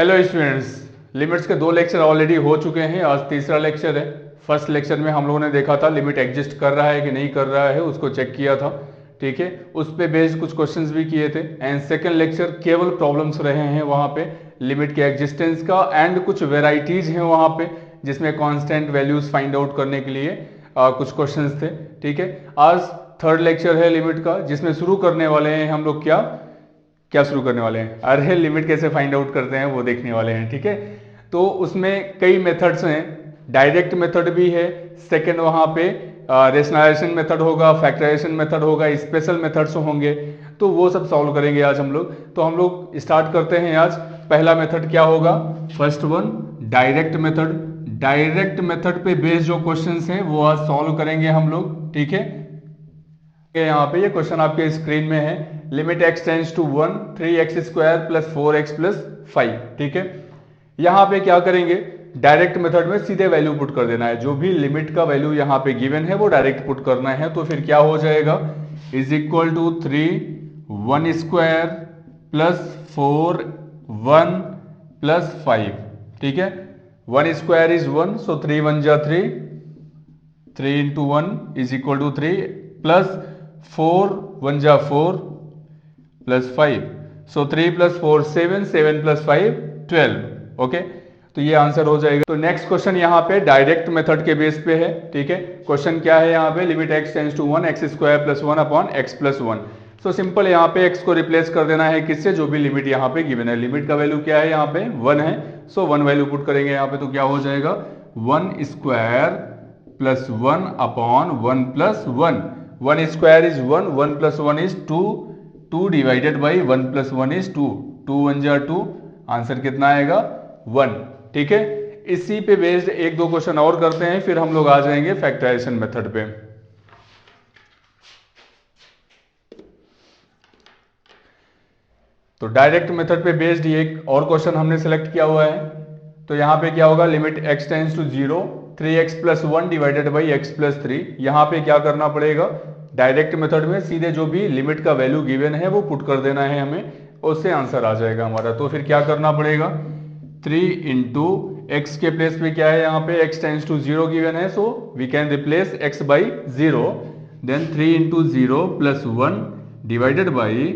Hello students, limits के दो lecture already हो चुके हैं। आज तीसरा लेक्चर है। फर्स्ट लेक्चर में हम लोगों ने देखा था लिमिट एग्जिस्ट कर रहा है कि नहीं कर रहा है, उसको चेक किया था। ठीक है, उस पे बेस्ड कुछ क्वेश्चंस भी किए थे। एंड सेकंड लेक्चर केवल प्रॉब्लम्स रहे हैं वहाँ पे लिमिट के एग्जिस्टेंस का, एंड कुछ वेराइटीज हैं वहाँ पे जिसमें कांस्टेंट वैल्यूज फाइंड आउट करने के लिए कुछ क्वेश्चंस थे। ठीक है, आज थर्ड लेक्चर है लिमिट का, जिसमें शुरू करने वाले हैं हम लोग क्या शुरू करने वाले हैं, अरे लिमिट कैसे फाइंड आउट करते हैं वो देखने वाले हैं। ठीक है, तो उसमें कई मेथड्स हैं। डायरेक्ट मेथड भी है, सेकंड वहाँ पे रेशनलाइजेशन मेथड होगा, फैक्टराइजेशन मेथड होगा, स्पेशल मेथड्स होंगे। तो वो सब सॉल्व करेंगे आज हम लोग। तो हम लोग स्टार्ट करते हैं आज। पहला मेथड क्या होगा? First one direct method. Direct method पे बेस्ड जो क्वेश्चंस हैं वो आज सॉल्व करेंगे हम लोग। ठीक है, यहाँ पे ये क्वेश्चन आपके स्क्रीन में है। Limit x tends to 1 3x square plus 4x plus 5। ठीक है, यहाँ पे क्या करेंगे, डायरेक्ट मेथड में सीधे वैल्यू पुट कर देना है। जो भी लिमिट का वैल्यू यहाँ पे गिवन है वो डायरेक्ट पुट करना है। तो फिर क्या हो जाएगा, is equal to 3 1 square plus 4 1 plus 5। ठीक है, 1 स्क्वायर इज 1, सो 3 1 जा 3, 3 into 1 is equal to 3 plus 4 1 जा 4 plus 5, so 3 plus 4 7, 7 plus 5 12। Okay, तो ये आंसर हो जाएगा। तो नेक्स्ट क्वेश्चन यहाँ पे डायरेक्ट मेथड के बेस पे है। ठीक है, क्वेश्चन क्या है यहाँ पे, limit x tends to 1 x square plus 1 upon x plus 1। So simple यहाँ पे x को रिप्लेस कर देना है किससे, जो भी लिमिट यहाँ पे गिवन है। लिमिट का वैल्यू क्या है यहाँ पे 1 है, सो 1 वैल्यू पुट करेंगे यहाँ पे। तो क्या हो जाएगा 1 square plus 1 upon 1 plus 1। 1 square is 1, 1 plus 1 is 2, 2 divided by 1 plus 1 is 2, 2 1 जा 2, आंसर कितना आएगा 1। ठीक है, इसी पे बेस्ड एक दो क्वेश्चन और करते हैं, फिर हम लोग आ जाएंगे फैक्टराइजेशन मेथड पे। तो डायरेक्ट मेथड पे बेस्ड एक और क्वेश्चन हमने सेलेक्ट किया हुआ है। तो यहां पे क्या होगा, limit x tends to 0 3x plus 1 divided by x plus 3। यहां पे क्या करना पड़ेगा, डायरेक्ट मेथड में सीधे जो भी लिमिट का वैल्यू गिवन है वो पुट कर देना है हमें, उससे आंसर आ जाएगा हमारा। तो फिर क्या करना पड़ेगा, 3 इंटू एक्स के प्लेस पे क्या है यहाँ पे, x टेंड्स टू 0 गिवन है, so we can replace x by 0। Then 3 into 0 plus 1 divided by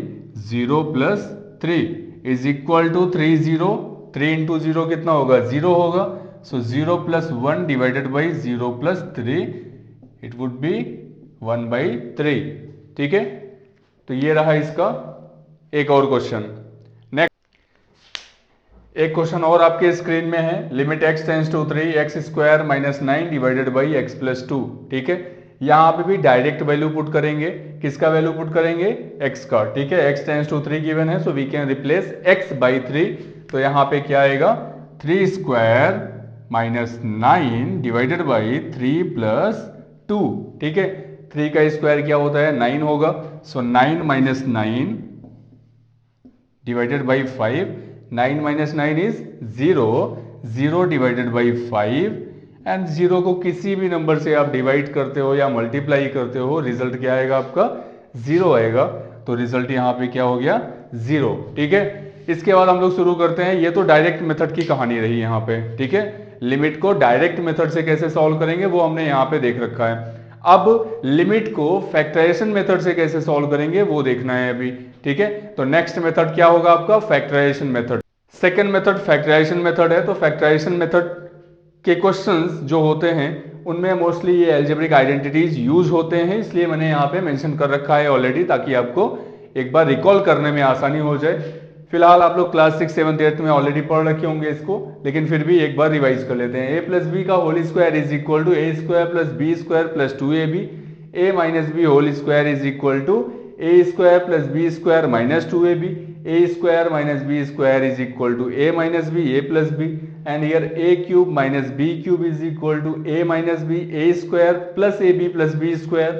0 plus 3 is equal to 3 0, 3 into 0 कितना होगा 0 होगा, so 0 plus 1 divided by 0 plus 3 it would be 1 by 3। ठीक है, तो ये रहा इसका एक और क्वेश्चन। एक क्वेश्चन और आपके स्क्रीन में है, limit x tends to 3 x square minus 9 divided by x plus 2। ठीक है, यहाँ पे भी डायरेक्ट वैल्यू पुट करेंगे। किसका वैल्यू पुट करेंगे, x का। ठीक है, x टेंड्स टू 3 गिवन है, so we can replace x by 3। तो यहाँ पे क्या आएगा, 3 square minus 9 divided by 3 plus 2। ठीक है, 3 का स्क्वायर क्या होता है 9 होगा, सो 9 minus 9 divided by 5, 9 minus 9 is 0, 0 divided by 5। And 0 को किसी भी नंबर से आप डिवाइड करते हो या मल्टीप्लाई करते हो, रिजल्ट क्या आएगा आपका 0 आएगा। तो रिजल्ट यहाँ पे क्या हो गया 0। ठीक है, इसके बाद हम लोग शुरू करते हैं। ये तो डायरेक्ट मेथड की कहानी रही यहाँ पे। ठीक है, लिमिट को डायरेक्ट मेथड से कैसे सॉल्व करेंगे वो हमने यहाँ पे देख रखा है। अब लिमिट को फैक्टराइजेशन मेथड से कैसे सॉल्व करेंगे वो देखना है अभी। ठीक है, तो नेक्स्ट मेथड क्या होगा आपका, factorisation method. Second method factorisation method है। तो फैक्टराइजेशन मेथड के क्वेश्चंस जो होते हैं उनमें मोस्टली ये अलजेब्रिक आइडेंटिटीज यूज होते हैं, इसलिए मैंने यहाँ पे मेंशन कर रखा है ऑलरेडी, ताकि आपको एक बार रिकॉल करने में आसानी हो जाए। फिलहाल आप लोग क्लास 6 7 8 में ऑलरेडी पढ़ रखे होंगे इसको, लेकिन फिर भी एक बार रिवाइज कर लेते हैं। a प्लस बी का whole square is equal to A square plus B square plus 2ab, a minus B whole square is equal to A square plus B square minus 2ab, A square minus B square is equal to A minus B A plus B, and here A cube minus B cube is equal to A minus B A square plus A B plus B square,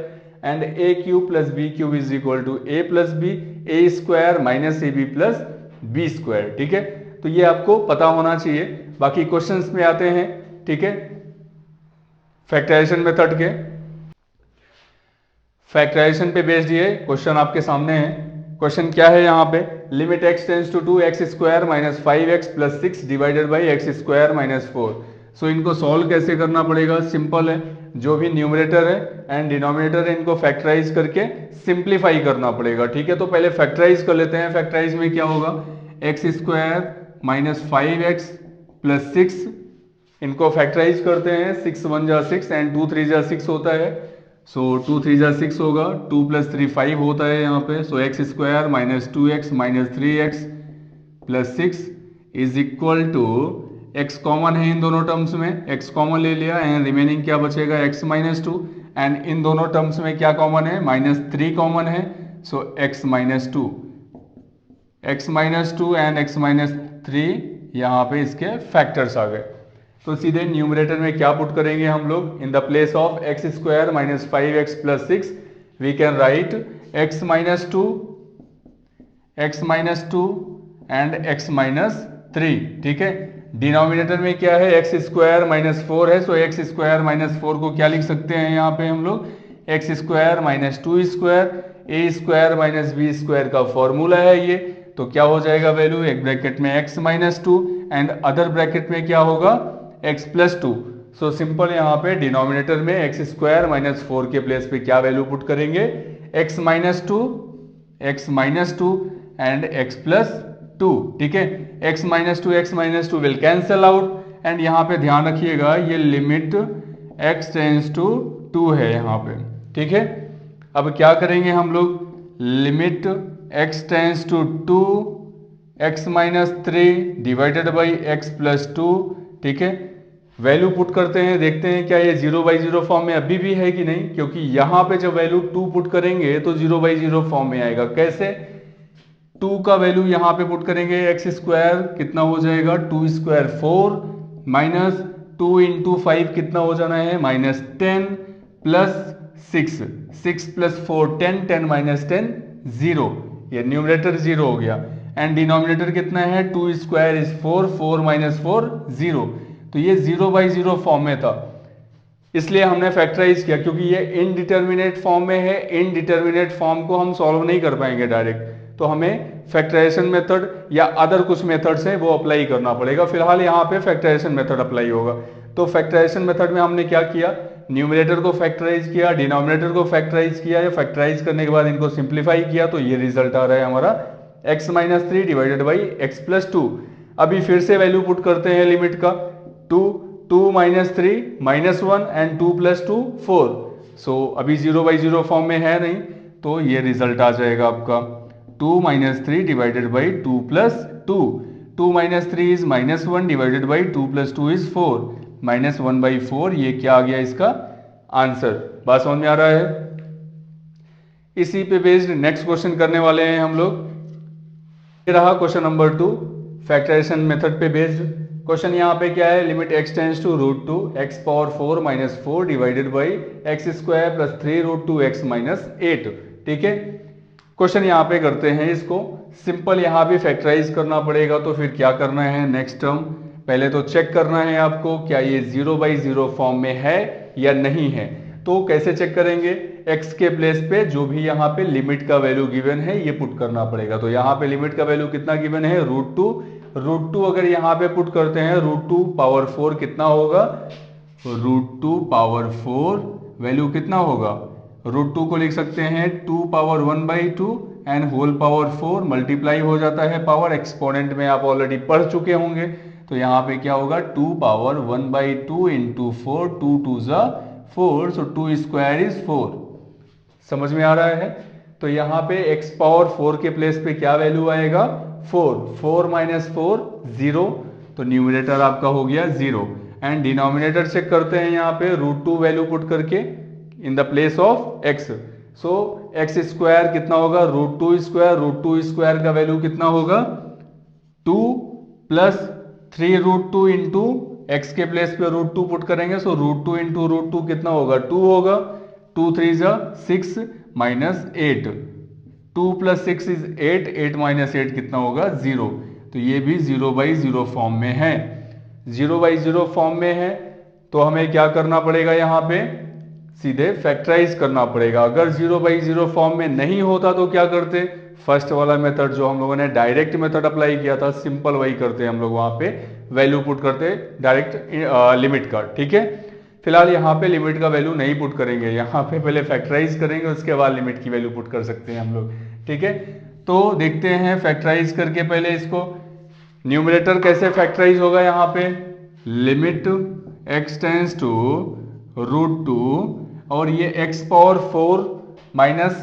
and A cube plus B cube is equal to A plus B A square minus A B plus B square. ठीक है, तो ये आपको पता होना चाहिए। बाकी questions में आते हैं। ठीक है, फैक्टराइजेशन मेथड के फैक्टराइजेशन पे बेस्ड ये क्वेश्चन आपके सामने है। क्वेश्चन क्या है यहाँ पे, limit x tends to 2 X square minus 5x plus 6 divided by x square minus 4। So इनको सॉल्व कैसे करना पड़ेगा, सिंपल है, जो भी न्यूमरेटर है एंड डिनोमिनेटर है इनको फैक्टराइज करके सिंप्लीफाई करना पड़ेगा। ठीक है, तो पहले फैक्टराइज कर लेते हैं। फैक्टराइज में क्या होगा, x square minus 5x plus 6, इनको फैक्टराइज करते हैं, 6 1 जा 6 एंड 2 3 जा 6 होता है। सो 2 3 जा 6 होगा, 2 प्लस 3 5 होता है यहाँ पे। So x square minus 2x minus 3x plus 6 is equal to, x common है इन दोनों टर्म्स में, x कॉमन ले लिया एंड रिमेनिंग क्या बचेगा, x माइनस 2 एंड इन दोनों टर्म्स में क्या कॉमन है, माइनस 3 कॉमन है। सो x minus 2 and x minus 3 यहाँ पे इसके फैक्टर्स आ गए। तो सीधे न्यूमरेटर में क्या पुट करेंगे हम लोग, in the place of X square minus 5x plus 6 we can write x minus 2 and x minus 3। ठीक है, डिनोमिनेटर में क्या है, एक्स स्क्वायर माइनस 4 है। सो एक्स स्क्वायर माइनस 4 को क्या लिख सकते हैं यहाँ पे हम लोग, एक्स स्क्वायर माइनस 2 स्क्वायर, ए स्क्वायर माइनस बी स्क्वायर का फॉर्मूला है ये। तो क्या हो जाएगा वैल्यू, एक ब्रैकेट में x minus 2 and other bracket में क्या होगा, x प्लस 2। सो सिंपल यहाँ पे डिनोमिनेटर में एक्स स्क्वायर माइनस 4 के प्लेस पे क्या वैल्यू पुट करेंगे, x minus 2 and x plus 2। ठीक है, x minus 2 will cancel out and यहाँ पे ध्यान रखिएगा ये लिमिट x टेंस टू 2 है यहाँ पे। ठीक है, अब क्या करेंगे हम लोग, limit x tends to 2 x minus 3 divided by x plus 2। ठीक है, वैल्यू पुट करते हैं, देखते हैं क्या ये 0/0 फॉर्म में अभी भी है कि नहीं, क्योंकि यहाँ पे जब वैल्यू 2 पुट करेंगे तो 0/0 फॉर्म में आएगा। कैसे, 2 का वैल्यू यहाँ पे पुट करेंगे, एक्स स्क्वायर कितना हो जाएगा, 2 स्क्वायर 4 माइनस 2 इंटू 5 कितना हो जाना है, माइनस 10 प्लस 6 प्लस 4 10 माइनस 10 0, ये न्यूमरेटर 0 हो गया एंड डिनोमिनेटर कितना है, 2 स्क्वायर इज 4 माइनस 4 0। तो ये 0/0 फॉर्म में था, इसलिए हमने फैक्टराइज किया, क्योंकि ये इनडिटर्मिनेट फॉर्म में है। इनडिटर्मिनेट फॉर्म को हम सॉल्व नहीं कर पाएंगे डायरेक्ट, तो हमें फैक्टराइजेशन मेथड या अदर कुछ मेथड्स हैं वो अप्लाई करना पड़ेगा। फिलहाल यहाँ पे फैक्टराइजेशन मेथड अप्लाई होगा। तो फैक्टराइजेशन मेथड में हमने क्या किया, न्यूमरेटर को फैक्टराइज किया, डिनोमिनेटर को फैक्टराइज किया, या फैक्टराइज करने के बाद इनको सिंप्लीफाई किया, तो ये रिजल्ट आ रहा है हमारा x minus 3 divided by x plus 2। अभी फिर से वैल्यू पुट करते हैं लिमिट का, 2 माइनस 3 माइनस 1 एंड 2 प्लस 2 4। सो अभी 0/0 फॉर्म में है नहीं, तो ये रिजल्ट आ जाएगा आपका 2 minus 3 divided by 2 plus 2। 2 minus 3 is minus 1 divided by 2 plus 2 is 4, minus 1/4। ये क्या आ गया इसका आंसर, बात समझ में आ रहा है। इसी पे बेस्ड नेक्स्ट क्वेश्चन करने वाले हैं हम लोग। ये रहा क्वेश्चन नंबर 2, फैक्टराइजेशन मेथड पे बेस्ड क्वेश्चन। यहाँ पे क्या है, limit x tends to √2 x power 4 minus 4 divided by x square plus 3√2 x minus 8। ठीक है, क्वेश्चन यहाँ पे करते हैं इसको सिंपल, यहाँ भी फैक्टराइज करना पड़ेगा। तो फिर क्या करना है, नेक्स्ट टर्म पहले तो चेक करना है आपको, क्या ये 0/0 फॉर्म में है या नहीं है। तो कैसे चेक करेंगे, x के प्लेस पे जो भी यहाँ पे लिमिट का वैल्यू गिवन है ये पुट करना पड़ेगा। तो यहाँ पे लिमिट का वैल्यू कितना गिवन है, √2 अगर यहाँ पे पुट करते हैं, √2 पावर 4 कितना होगा, √2 पावर 4 वैल्यू कितना होगा, √2 को लिख सकते हैं 2 power 1/2 and whole power 4 multiply हो जाता है पावर, एक्सपोनेंट में आप ऑलरेडी पढ़ चुके होंगे। तो यहाँ पे क्या होगा, 2 power 1/2 into 4, 2 2 4, so 2 square is 4। समझ में आ रहा है। तो यहाँ पे x पावर 4 के प्लेस पे क्या वैल्यू आएगा, 4 माइनस 4 0, तो न्यूमरेटर आपका हो गया 0 एंड डिनोमिनेटर चेक करते हैं यहाँ पे √2 वैल्यू पुट करके इन the place of x। So x square कितना होगा, √2 स्क्वायर का वैल्यू कितना होगा, 2 प्लस 3√2 इंटू एक्स के प्लेस पे √2 पुट करेंगे। सो √2 इंटू √2 कितना होगा, 2 होगा, 2 3 6 माइनस 8, 2 प्लस 6 इज 8 माइनस 8 कितना होगा, 0। तो ये भी 0/0 फॉर्म में है। 0/0 फॉर्म में है तो हमें क्या करना पड़ेगा, यहाँ पे सीधे फैक्टराइज करना पड़ेगा। अगर 0/0 फॉर्म में नहीं होता तो क्या करते, फर्स्ट वाला मेथड जो हम लोगों ने डायरेक्ट मेथड अप्लाई किया था, सिंपल वही करते हम लोग, वहां पे वैल्यू पुट करते डायरेक्ट लिमिट का। ठीक है, फिलहाल यहाँ पे लिमिट का वैल्यू नहीं पुट करेंगे, यहाँ पे पहले फैक्टराइज करेंगे, उसके बाद लिमिट की वैल्यू पुट कर सकते हैं हम लोग। ठीक है, तो देखते हैं फैक्टराइज करके पहले इसको। न्यूमरेटर कैसे फैक्टराइज होगा, यहाँ पे लिमिट x टेंस टू √2 और ये x power 4 minus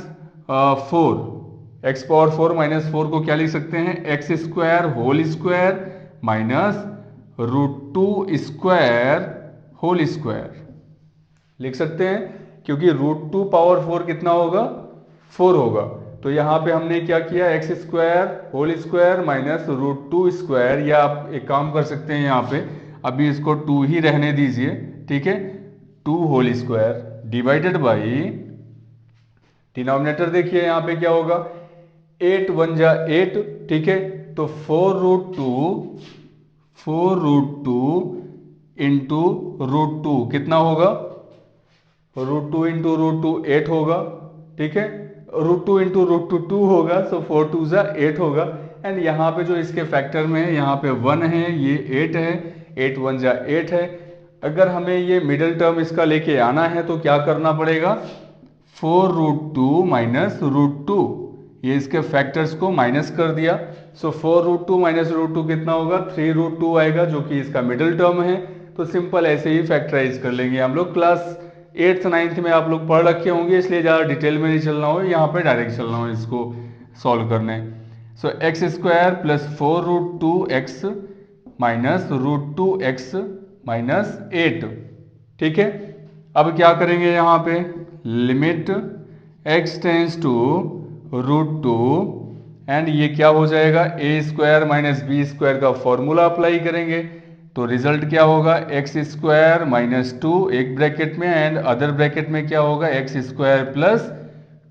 4, x power 4 minus 4 को क्या लिख सकते हैं, x² whole square minus √2 square whole square लिख सकते हैं, क्योंकि √2 पावर 4 कितना होगा, 4 होगा। तो यहाँ पे हमने क्या किया, x² whole square minus √2 square, या आप एक काम कर सकते हैं यहाँ पे, अभी इसको 2 ही रहने दीजिए। ठीक है, 2 whole square divided by denominator देखिए यहाँ पे क्या होगा, 8 1 जा 8। ठीक है, तो 4√2 इंटू √2 कितना होगा, √2 इंटू √2 8 होगा। ठीक है, √2 इंटू √2 2 होगा, सो 4 2 जा 8 होगा। एंड यहाँ पे जो इसके फैक्टर में है, यहाँ पे 1 है, ये 8 है, 8 1 जा 8 है। अगर हमें ये मिडिल टर्म इसका लेके आना है तो क्या करना पड़ेगा, 4√2 माइनस √2, ये इसके फैक्टर्स को माइनस कर दिया। सो 4√2 माइनस √2 कितना होगा, 3√2 आएगा, जो कि इसका मिडिल टर्म है। तो सिंपल ऐसे ही फैक्टराइज कर लेंगे हम लोग। क्लास 8th 9th में आप लोग पढ़ रखे होंगे, इसलिए ज़्यादा डिटेल में नहीं चलना हो, यहाँ पे डायरेक्ट चलना हो इसको सॉल्व करने। So x² plus 4√2x minus √2x minus 8। ठीक है, अब क्या करेंगे यहाँ पे, limit x tends to √2 and ये क्या हो जाएगा, a² माइनस b² का फॉर्मूला अप्लाई करेंगे। तो रिजल्ट क्या होगा, x² माइनस 2 एक ब्रैकेट में एंड अदर ब्रैकेट में क्या होगा, x² plus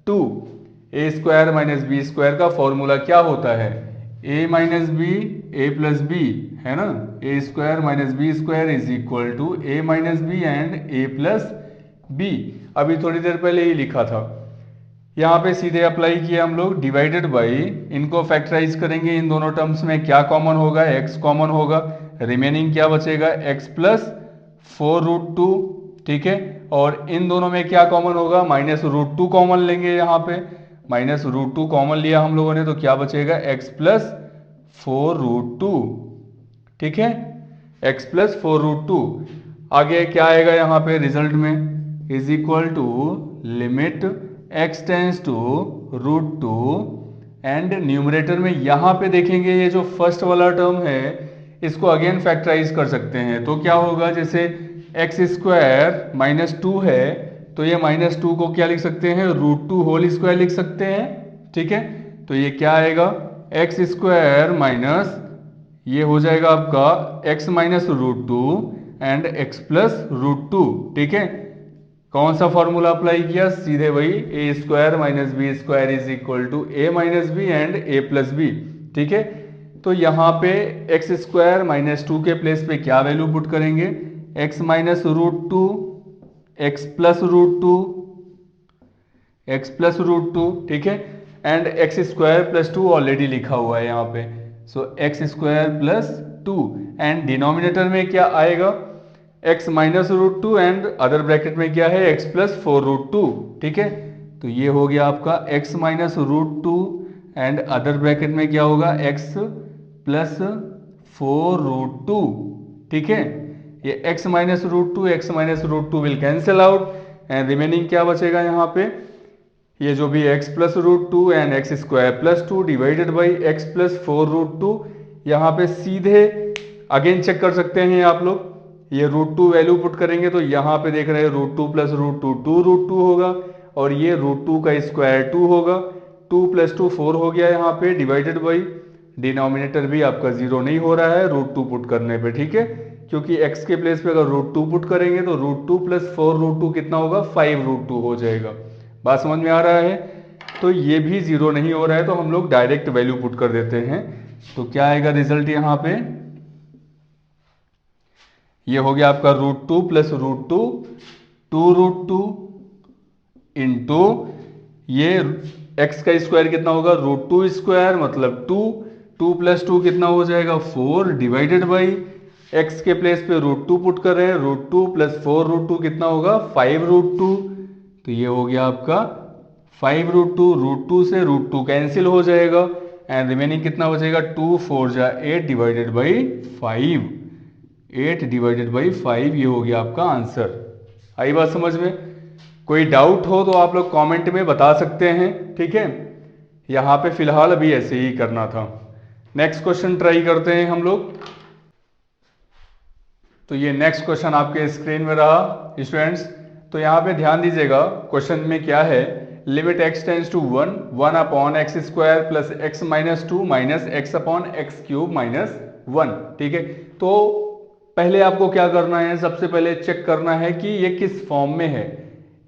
2। a² minus b² का फॉर्मूला क्या होता है, a minus B A plus b, है ना, a² minus b² is equal to a minus b and a plus b. अभी थोड़ी देर पहले ही लिखा था, यहाँ पे सीधे अप्लाई किया हम लोग, डिवाइडेड बाई, इनको फैक्टराइज करेंगे, इन दोनों टर्म्स में क्या कॉमन होगा, x कॉमन होगा, रिमेनिंग क्या बचेगा, x प्लस 4√2। ठीक है, और इन दोनों में क्या कॉमन होगा, माइनस √2 कॉमन लेंगे, यहाँ पे माइनस √2 कॉमन लिया हम लोगों ने, तो क्या बचेगा, x प्लस 4√2। ठीक है, x प्लस 4√2। आगे क्या आएगा यहाँ पे रिजल्ट में, is equal to limit x tends to √2 and numerator में यहाँ पे देखेंगे ये जो फर्स्ट वाला टर्म है इसको अगेन फैक्टराइज कर सकते हैं। तो क्या होगा, जैसे x² माइनस 2 है तो ये माइनस 2 को क्या लिख सकते हैं, √2 होल स्क्वायर लिख सकते हैं। ठीक है, तो ये क्या आएगा, x² माइनस ये हो जाएगा आपका x minus √2 and x plus √2। ठीक है, कौन सा फॉर्मूला अप्लाई किया, सीधे वही, a² minus b² is equal to a minus b and a plus b. ठीक है, तो यहाँ पे x² माइनस 2 के प्लेस पे क्या वैल्यू पुट करेंगे, x minus √2 x plus √2 x plus √2। ठीक है, एंड x² प्लस 2 ऑलरेडी लिखा हुआ है यहाँ पे, सो x² प्लस 2 एंड डिनोमिनेटर में क्या आएगा, x minus √2 and other bracket में क्या है, x प्लस 4√2। ठीक है, तो ये हो गया आपका x minus √2 and other bracket में क्या होगा, x प्लस 4√2। ठीक है, ये x minus √2 will cancel out and remaining क्या बचेगा यहाँ पे, ये जो भी x plus √2 and x² plus 2 divided by x plus 4√2। यहाँ पे सीधे अगेन चेक कर सकते हैं आप लोग, ये √2 वैल्यू पुट करेंगे तो यहाँ पे देख रहे हैं √2 प्लस √2 2√2 होगा और ये √2 का स्क्वायर 2 होगा, 2 प्लस 2 4 हो गया यहाँ पे, डिवाइडेड बाई डिनोमिनेटर भी आपका 0 नहीं हो रहा है √2 पुट करने पे। ठीक है, क्योंकि x के प्लेस पे अगर √2 पुट करेंगे तो √2 प्लस 4√2 कितना होगा, 5√2 हो जाएगा। बात समझ में आ रहा है, तो ये भी 0 नहीं हो रहा है तो हम लोग डायरेक्ट वैल्यू पुट कर देते हैं। तो क्या आएगा रिजल्ट यहाँ पे, ये हो गया आपका √2 प्लस √2 2√2 इंटू ये x का स्क्वायर कितना होगा, √2 स्क्वायर मतलब 2, 2 + 2 कितना हो जाएगा 4, डिवाइडेड बाई x के प्लेस पे √2 पुट कर रहे हैं, √2 + 4√2 कितना होगा 5√2। तो ये हो गया आपका 5√2, √2 से √2 कैंसिल हो जाएगा एंड रिमेनिंग कितना बचेगा 2 4 जा 8 डिवाइडेड बाई 5, 8 डिवाइडेड बाई 5, ये हो गया आपका आंसर। आई बात समझ में? कोई डाउट हो तो आप लोग कमेंट में बता सकते हैं, ठीक है। यहाँ पे फिलहाल अभी ऐसे ही करना था। नेक्स्ट क्वेश्चन ट्राई करते हैं हम लोग। तो ये नेक्स्ट क्वेश्चन आपके स्क्रीन में रहा स्टूडेंट्स। तो यहाँ पे ध्यान दीजिएगा, क्वेश्चन में क्या है, limit x tends to 1, 1/x² plus x - 2 minus x/x³ - 1, ठीक है। तो पहले आपको क्या करना है, सबसे पहले चेक करना है कि ये किस फॉर्म में है।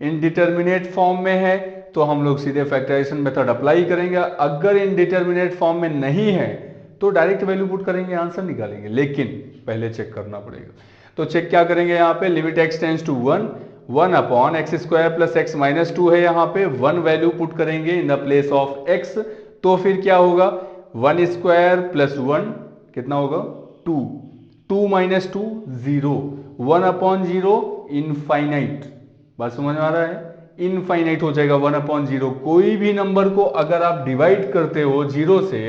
इनडिटर्मिनेट फॉर्म में है तो हम लोग सीधे फैक्टराइजेशन मेथड अप्लाई करेंगे, अगर इनडिटर्मिनेट फॉर्म में नहीं है तो डायरेक्ट वैल्यू पुट करेंगे, आंसर निकालेंगे, लेकिन पहले चेक करना पड़ेगा। तो चेक क्या करेंगे, यहाँ पे limit x tends to 1, 1/x² plus x - 2 है, यहाँ पे 1 वैल्यू पुट करेंगे इन द प्लेस ऑफ x। तो फिर क्या होगा 1² + 1 कितना होगा 2, 2 - 2 0, 1/0 इनफाइनाइट। बात समझ में आ रहा है, इनफाइनाइट हो जाएगा 1/0। कोई भी नंबर को अगर आप डिवाइड करते हो 0 से,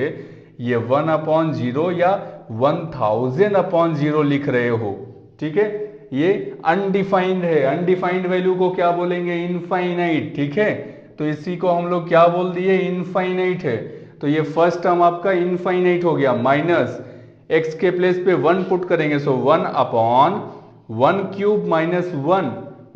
ये 1/0 या 1000/0 लिख रहे हो, ठीक है, ये अनडिफाइंड है। अनडिफाइंड वैल्यू को क्या बोलेंगे, इनफाइनाइट, ठीक है। तो इसी को हम लोग क्या बोल दिए, इनफाइनाइट है। तो ये फर्स्ट टर्म आपका इनफाइनाइट हो गया, माइनस x के प्लेस पे 1 पुट करेंगे, सो 1/1³ - 1,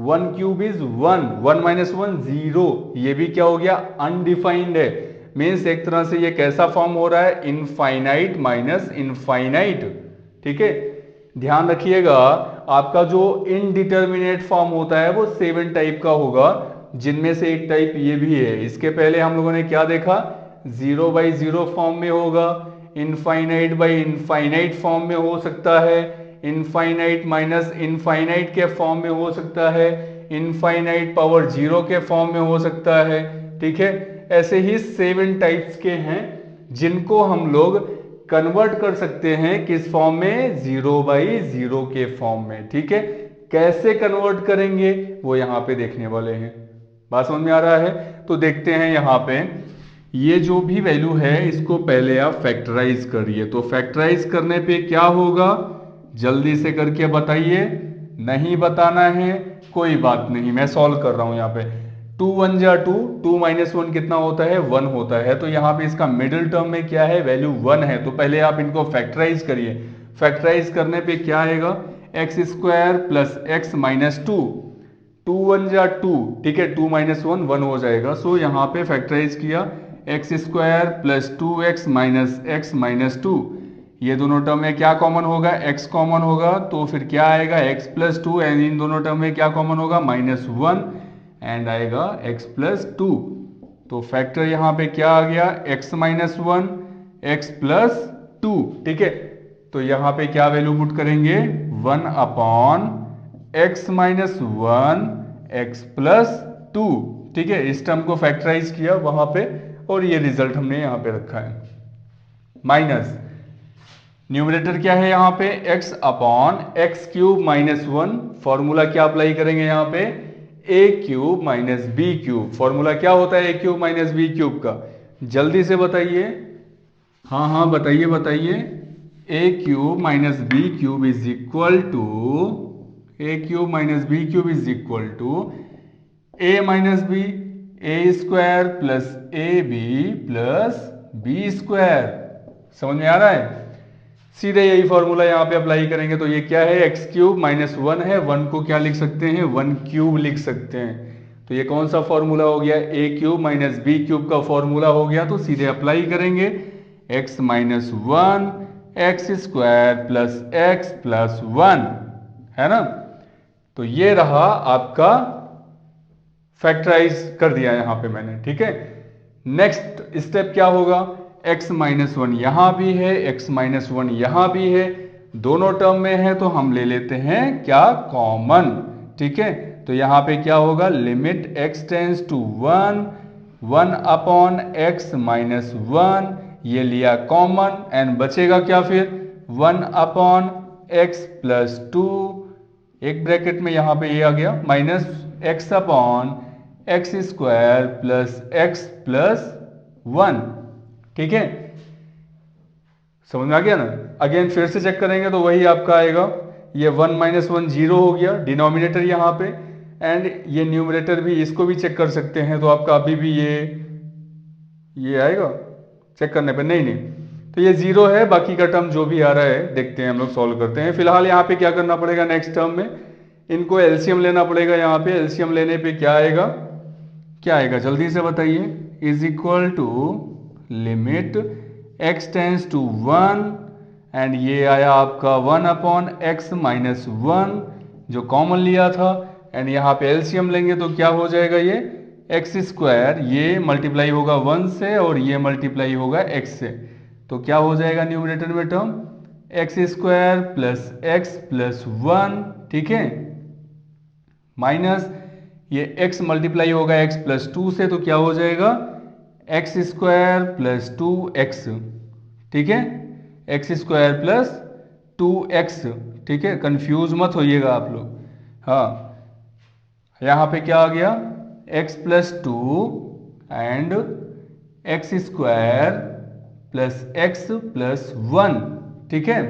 1³ इज 1, 1 - 1 0, ये भी क्या हो गया अनडिफाइंड है। मीन्स एक तरह से ये कैसा फॉर्म हो रहा है, इनफाइनाइट माइनस इनफाइनाइट, ठीक है। ध्यान रखिएगा, आपका जो इनडिटर्मिनेट फॉर्म होता है वो 7 टाइप का होगा, जिनमें से एक टाइप ये भी है। इसके पहले हम लोगों ने क्या देखा, 0/0 फॉर्म में होगा, इनफाइनाइट फॉर्म में हो सकता है, इनफाइनाइट माइनस इनफाइनाइट के फॉर्म में हो सकता है, इनफाइनाइट पावर 0 के फॉर्म में हो सकता है, ठीक है। ऐसे ही 7 टाइप्स के हैं जिनको हम लोग कन्वर्ट कर सकते हैं किस फॉर्म में, 0/0 के फॉर्म में, ठीक है। कैसे कन्वर्ट करेंगे वो यहां पे देखने वाले हैं। बात समझ में आ रहा है? तो देखते हैं यहाँ पे, ये जो भी वैल्यू है इसको पहले आप फैक्टराइज करिए। तो फैक्टराइज करने पे क्या होगा, जल्दी से करके बताइए। नहीं बताना है कोई बात नहीं, मैं सॉल्व कर रहा हूं। यहाँ पे 2 1 जा 2, 2 - 1 कितना होता है 1 होता है। तो यहाँ पे इसका मिडिल टर्म में क्या है, वैल्यू 1 है। तो पहले आप इनको फैक्टराइज करिए। फैक्टराइज करने पे क्या आएगा, x² प्लस x - 2, 2 1 जा 2, ठीक है, 2 - 1 1 हो जाएगा। सो यहाँ पे फैक्टराइज किया, x² plus 2x minus x - 2, ये दोनों टर्म में क्या कॉमन होगा, x कॉमन होगा। तो फिर क्या आएगा x + 2, एंड इन दोनों टर्म में क्या कॉमन होगा, -1 एंड आएगा x + 2। तो फैक्टर यहाँ पे क्या आ गया, x - 1 x + 2, ठीक है। तो यहाँ पे क्या वैल्यू पुट करेंगे, 1/x - 1 x + 2, ठीक है। इस टर्म को फैक्टराइज किया वहां पे और ये रिजल्ट हमने यहाँ पे रखा है। माइनस न्यूमरेटर क्या है यहाँ पे, x/x³ - 1, फॉर्मूला क्या अप्लाई करेंगे यहाँ पे, a³ - b³। फॉर्मूला क्या होता है a³ - b³ का, जल्दी से बताइए। हाँ बताइए बताइए। a³ - b³ is equal to, a³ - b³ is equal to a - b, a² plus ab plus b²। समझ में आ रहा है? सीधे यही फॉर्मूला यहाँ पे अप्लाई करेंगे। तो ये क्या है, x³ - 1 है, 1 को क्या लिख सकते हैं, 1³ लिख सकते हैं। तो ये कौन सा फॉर्मूला हो गया, a³ - b³ का फॉर्मूला हो गया। तो सीधे अप्लाई करेंगे, x - 1 x² प्लस x + 1, है ना। तो ये रहा आपका, फैक्टराइज कर दिया यहां पे मैंने, ठीक है। नेक्स्ट स्टेप क्या होगा, x - 1 यहां भी है, x - 1 यहां भी है, दोनों टर्म में है, तो हम ले लेते हैं क्या, कॉमन, ठीक है। तो यहाँ पे क्या होगा, limit x tends to 1, 1 upon x minus 1, ये लिया कॉमन एंड बचेगा क्या फिर 1 अपॉन x प्लस 2, एक ब्रैकेट में यहाँ पे ये आ गया minus x upon x square plus x plus 1। ठीक है, समझ में आ गया ना। अगेन फिर से चेक करेंगे तो वही आपका आएगा, ये 1 माइनस 1 जीरो हो गया डिनोमिनेटर यहाँ पे, एंड ये न्यूमरेटर भी, इसको भी चेक कर सकते हैं। तो आपका अभी भी ये आएगा चेक करने पे, नहीं तो ये जीरो है, बाकी का टर्म जो भी आ रहा है देखते हैं, हम लोग सॉल्व करते हैं। फिलहाल यहाँ पे क्या करना पड़ेगा, नेक्स्ट टर्म में इनको एलसीएम लेना पड़ेगा। यहाँ पे एलसीएम लेने पे क्या आएगा जल्दी से बताइए, is equal to limit x tends to 1 and ये आया आपका 1 अपॉन x माइनस 1 जो कॉमन लिया था, एंड यहाँ पे एलसीएम लेंगे तो क्या हो जाएगा, ये एक्स स्क्वायर, ये मल्टीप्लाई होगा 1 से और ये मल्टीप्लाई होगा x से, तो क्या हो जाएगा न्यूमरेटर में term x square plus x plus 1। ठीक है, माइनस ये x मल्टीप्लाई होगा x प्लस 2 से, तो क्या हो जाएगा एक्स स्क्वायर प्लस 2x। ठीक है, एक्स स्क्वायर प्लस 2x। ठीक है, कंफ्यूज मत होइएगा आप लोग। हाँ, यहाँ पे क्या आ गया x plus 2 and x square plus x plus 1। ठीक है,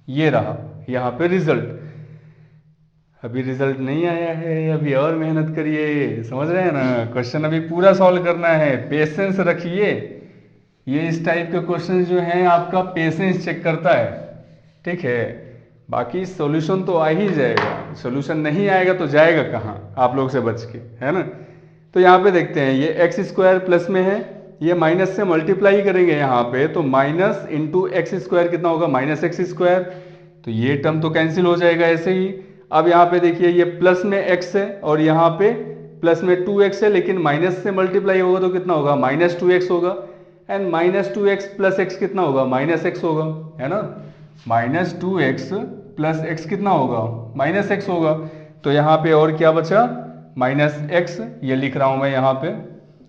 ये रहा यहाँ पे रिजल्ट। अभी रिजल्ट नहीं आया है, अभी और मेहनत करिए, समझ रहे हैं ना। क्वेश्चन अभी पूरा सॉल्व करना है, पेशेंस रखिए। ये इस टाइप के क्वेश्चन जो हैं आपका पेशेंस चेक करता है। ठीक है, बाकी सॉल्यूशन तो आ ही जाएगा, सॉल्यूशन नहीं आएगा तो जाएगा कहाँ आप लोग से बच के, है ना। तो यहाँ पे देखते हैं, ये एक्स स्क्वायर प्लस में है, ये माइनस से मल्टीप्लाई करेंगे यहाँ पे, तो माइनस इंटू एक्स स्क्वायर कितना होगा, माइनस एक्स स्क्वायर, तो ये टर्म तो कैंसिल हो जाएगा ऐसे ही। अब यहाँ पे देखिए ये प्लस में x है और यहाँ पे प्लस में 2x है, लेकिन माइनस से मल्टीप्लाई होगा तो कितना होगा, माइनस 2x होगा, and minus 2x plus x कितना होगा, माइनस x होगा, है ना। माइनस 2x प्लस x कितना होगा, माइनस x होगा। तो यहाँ पे और क्या बचा, माइनस x, ये लिख रहा हूँ मैं यहाँ पे,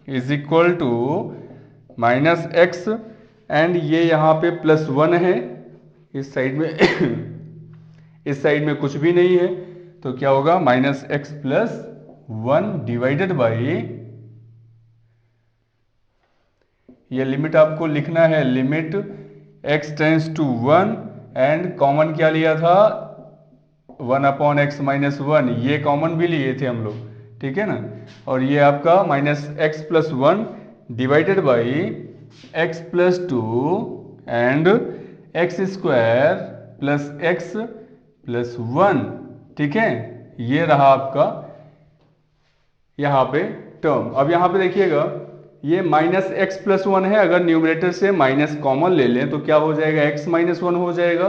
is equal to minus x, and ये यहाँ पे प्लस 1 है इस साइड में इस साइड में कुछ भी नहीं है, तो क्या होगा minus x plus 1 divided by, ये लिमिट आपको लिखना है, limit x tends to 1 and common क्या लिया था 1 अपॉन एक्स माइनस 1, ये कॉमन भी लिए थे हम लोग। ठीक है ना, और ये आपका minus x plus 1 divided by x plus 2 and x square plus x plus 1। ठीक है, ये रहा आपका यहाँ पे टर्म। अब यहाँ पे देखिएगा ये माइनस एक्स प्लस 1 है, अगर न्यूमरेटर से माइनस कॉमन ले लें तो क्या हो जाएगा, एक्स माइनस 1 हो जाएगा।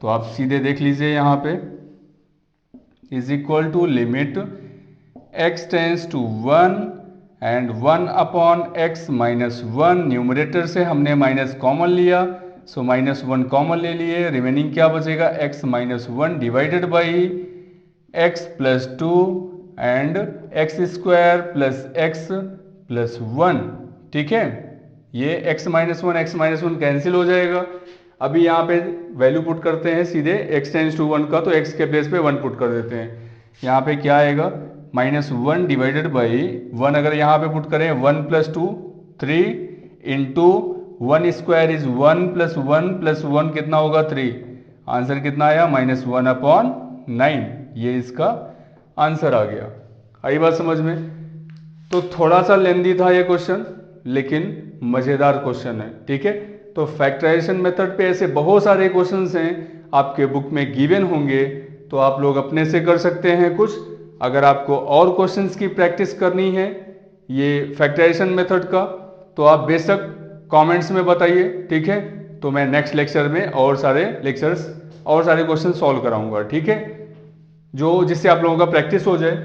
तो आप सीधे देख लीजिए यहाँ पे, is equal to limit x tends to 1 and 1 upon x minus 1, numerator से हमने माइनस कॉमन लिया, सो माइनस 1 कॉमन ले लिए, रिमेनिंग क्या बचेगा x minus 1 divided by x plus 2 and x square plus x plus 1। ठीक है, ये x माइनस 1 कैंसिल हो जाएगा। अभी यहाँ पे वैल्यू पुट करते हैं सीधे x टेंस टू 1 का, तो x के प्लेस पे 1 पुट कर देते हैं। यहाँ पे क्या आएगा, माइनस 1 डिवाइडेड बाई 1, अगर यहाँ पे पुट करें 1 plus 2 3 into 1 square is 1 plus 1 कितना होगा 3, आंसर कितना आया माइनस 1 अपॉन 9, ये इसका आंसर आ गया। आई बात समझ में। तो थोड़ा सा लेंदी था ये क्वेश्चन, लेकिन मजेदार क्वेश्चन है। ठीक है, तो फैक्टराइजेशन मेथड पे ऐसे बहुत सारे क्वेश्चंस हैं आपके बुक में गिवन होंगे, तो आप लोग अपने से कर सकते हैं कुछ। अगर आपको और क्वेश्चंस की प्रैक्टिस करनी है ये फैक्टराइजेशन मेथड का, तो आप बेशक कमेंट्स में बताइए। ठीक है, तो मैं नेक्स्ट लेक्चर में और सारे क्वेश्चन सॉल्व कराऊंगा। ठीक है, जो जिससे आप लोगों का प्रैक्टिस हो जाए।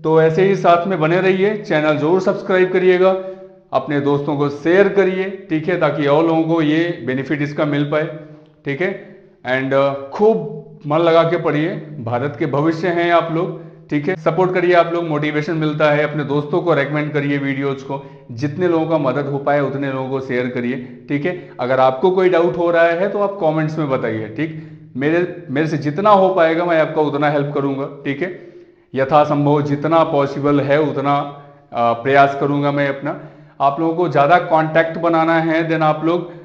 तो ऐसे ही साथ में बने रहिए, चैनल जरूर सब्सक्राइब करिएगा, अपने दोस्तों को शेयर करिए। ठीक है, ताकि और लोगों को ये बेनिफिट इसका मिल पाए। ठीक है, एंड खूब मन लगा के पढ़िए, भारत के भविष्य हैं आप लोग। ठीक है, सपोर्ट करिए, आप लोग मोटिवेशन मिलता है, अपने दोस्तों को रेकमेंड करिए वीडियोज को, जितने लोगों का मदद हो पाए उतने लोगों को शेयर करिए। ठीक है, अगर आपको कोई डाउट हो रहा है तो आप कमेंट्स में बताइए। ठीक, मेरे से जितना हो पाएगा मैं आपका उतना हेल्प करूंगा। ठीक है, यथासंभव जितना पॉसिबल है उतना प्रयास करूंगा मैं अपना। आप लोगों को ज़्यादा कांटेक्ट बनाना है देन आप लोग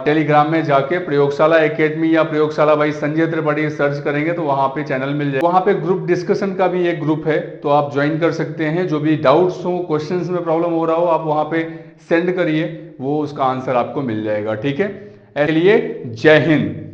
टेलीग्राम में जाके प्रयोगशाला एकेडमी या प्रयोगशाला भाई संजय त्रिपाठी सर्च करेंगे तो वहां पे चैनल मिल जाएगा। वहां पे ग्रुप डिस्कशन का भी एक ग्रुप है, तो आप ज्वाइन कर सकते हैं। जो भी डाउट्स हो, क्वेश्चंस में प्रॉब्लम हो रहा हो, आप वहां पे सेंड करिए, वो उसका आंसर आपको मिल जाएगा। ठीक है, इसलिए जय हिंद।